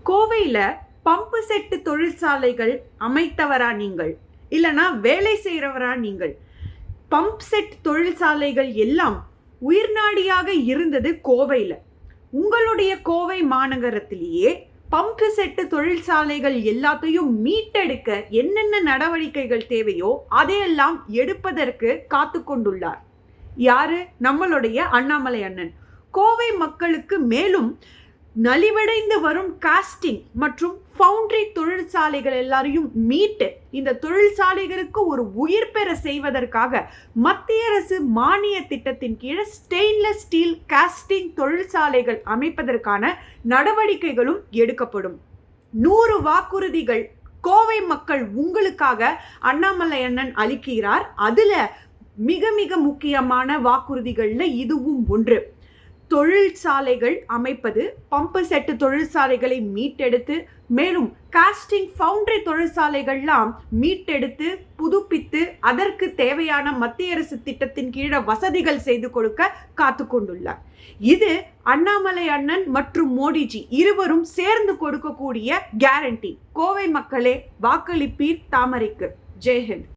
கோவையில் pump set தொழிற்சாலைகள் அமைத்தவரா நீங்கள்? இல்லைனா வேலை செய்கிறவரா நீங்கள்? பம்ப் செட் தொழிற்சாலைகள் எல்லாம் உயிர்நாடியாக இருந்தது கோவையில். உங்களுடைய கோவை மாநகரத்திலேயே பம்பு செட்டு தொழிற்சாலைகள் எல்லாத்தையும் மீட்டெடுக்க என்னென்ன நடவடிக்கைகள் தேவையோ அதையெல்லாம் எடுப்பதற்கு காத்து கொண்டுள்ளார். யாரு? நம்மளுடைய அண்ணாமலை அண்ணன். கோவை மக்களுக்கு மேலும் நலிவடைந்து வரும் காஸ்டிங் மற்றும் ஃபவுண்டரி தொழிற்சாலைகள் எல்லாரையும் மீட்டு இந்த தொழிற்சாலைகளுக்கு ஒரு உயிர் பெற செய்வதற்காக மத்திய அரசு மானிய திட்டத்தின் கீழ் ஸ்டெயின்லெஸ் ஸ்டீல் காஸ்டிங் தொழிற்சாலைகள் அமைப்பதற்கான நடவடிக்கைகளும் எடுக்கப்படும். 100 வாக்குறுதிகள் கோவை மக்கள் உங்களுக்காக அண்ணாமலை அண்ணன் அளிக்கிறார். அதுல மிக மிக முக்கியமான வாக்குறுதிகள்ல இதுவும் ஒன்று. தொழிற்சாலைகள் அமைப்பது, பம்பு செட்டு தொழிற்சாலைகளை மீட்டெடுத்து மேலும் காஸ்டிங் ஃபவுண்டரி தொழிற்சாலைகள்லாம் மீட்டெடுத்து புதுப்பித்து அதற்கு தேவையான மத்திய அரசு திட்டத்தின் கீழே வசதிகள் செய்து கொடுக்க காத்து கொண்டுள்ளார். இது அண்ணாமலை அண்ணன் மற்றும் மோடிஜி இருவரும் சேர்ந்து கொடுக்கக்கூடிய கேரண்டி. கோவை மக்களே, வாக்களிப்பீர் தாமரைக்கு. ஜெய்ஹிந்த்.